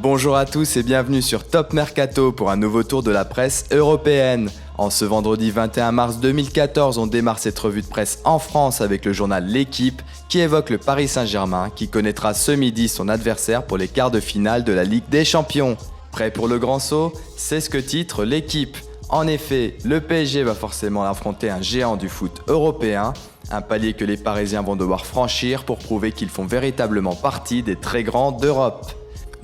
Bonjour à tous et bienvenue sur Top Mercato pour un nouveau tour de la presse européenne. En ce vendredi 21 mars 2014, on démarre cette revue de presse en France avec le journal L'Équipe qui évoque le Paris Saint-Germain qui connaîtra ce midi son adversaire pour les quarts de finale de la Ligue des Champions. Prêt pour le grand saut? C'est ce que titre L'Équipe. En effet, le PSG va forcément affronter un géant du foot européen, un palier que les Parisiens vont devoir franchir pour prouver qu'ils font véritablement partie des très grands d'Europe.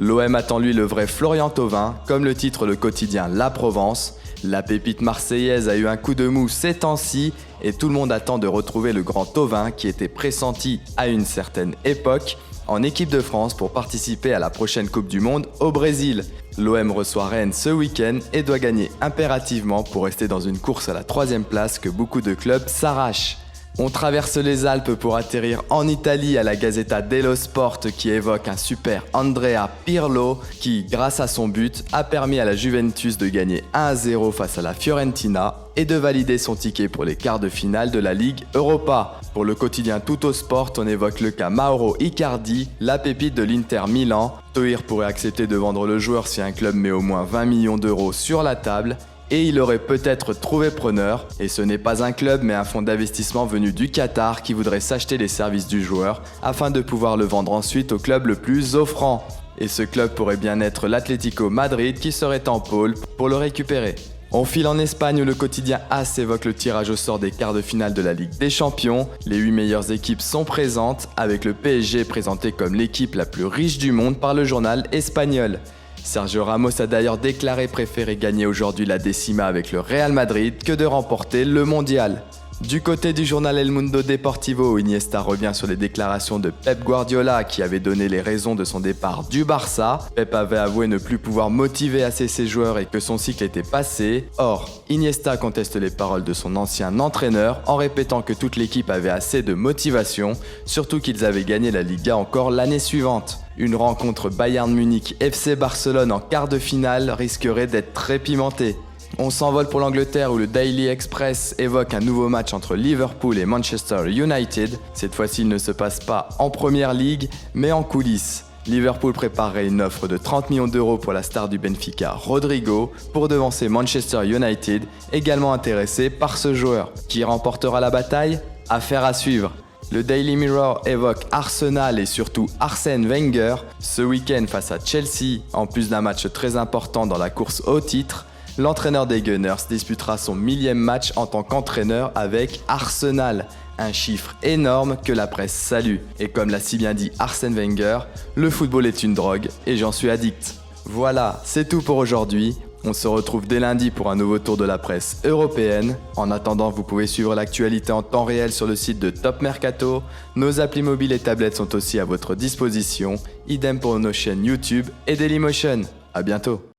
L'OM attend lui le vrai Florian Thauvin, comme le titre le quotidien La Provence. La pépite marseillaise a eu un coup de mou ces temps-ci et tout le monde attend de retrouver le grand Thauvin qui était pressenti à une certaine époque en équipe de France pour participer à la prochaine Coupe du Monde au Brésil. L'OM reçoit Rennes ce week-end et doit gagner impérativement pour rester dans une course à la 3e place que beaucoup de clubs s'arrachent. On traverse les Alpes pour atterrir en Italie à la Gazzetta dello Sport qui évoque un super Andrea Pirlo qui, grâce à son but, a permis à la Juventus de gagner 1-0 face à la Fiorentina et de valider son ticket pour les quarts de finale de la Ligue Europa. Pour le quotidien Tutto Sport, on évoque le cas Mauro Icardi, la pépite de l'Inter Milan. Toir pourrait accepter de vendre le joueur si un club met au moins 20 millions d'euros sur la table. Et il aurait peut-être trouvé preneur, et ce n'est pas un club mais un fonds d'investissement venu du Qatar qui voudrait s'acheter les services du joueur afin de pouvoir le vendre ensuite au club le plus offrant. Et ce club pourrait bien être l'Atlético Madrid qui serait en pôle pour le récupérer. On file en Espagne où le quotidien AS évoque le tirage au sort des quarts de finale de la Ligue des Champions. Les 8 meilleures équipes sont présentes, avec le PSG présenté comme l'équipe la plus riche du monde par le journal espagnol. Sergio Ramos a d'ailleurs déclaré préférer gagner aujourd'hui la décima avec le Real Madrid que de remporter le mondial. Du côté du journal El Mundo Deportivo, Iniesta revient sur les déclarations de Pep Guardiola qui avait donné les raisons de son départ du Barça. Pep avait avoué ne plus pouvoir motiver assez ses joueurs et que son cycle était passé. Or, Iniesta conteste les paroles de son ancien entraîneur en répétant que toute l'équipe avait assez de motivation, surtout qu'ils avaient gagné la Liga encore l'année suivante. Une rencontre Bayern Munich FC Barcelone en quart de finale risquerait d'être très pimentée. On s'envole pour l'Angleterre où le Daily Express évoque un nouveau match entre Liverpool et Manchester United. Cette fois-ci, il ne se passe pas en Première Ligue, mais en coulisses. Liverpool préparerait une offre de 30 millions d'euros pour la star du Benfica, Rodrigo, pour devancer Manchester United, également intéressé par ce joueur. Qui remportera la bataille? Affaire à suivre. Le Daily Mirror évoque Arsenal et surtout Arsène Wenger ce week-end face à Chelsea. En plus d'un match très important dans la course au titre, l'entraîneur des Gunners disputera son 1000e match en tant qu'entraîneur avec Arsenal. Un chiffre énorme que la presse salue. Et comme l'a si bien dit Arsène Wenger, le football est une drogue et j'en suis addict. Voilà, c'est tout pour aujourd'hui. On se retrouve dès lundi pour un nouveau tour de la presse européenne. En attendant, vous pouvez suivre l'actualité en temps réel sur le site de Top Mercato. Nos applis mobiles et tablettes sont aussi à votre disposition. Idem pour nos chaînes YouTube et Dailymotion. À bientôt.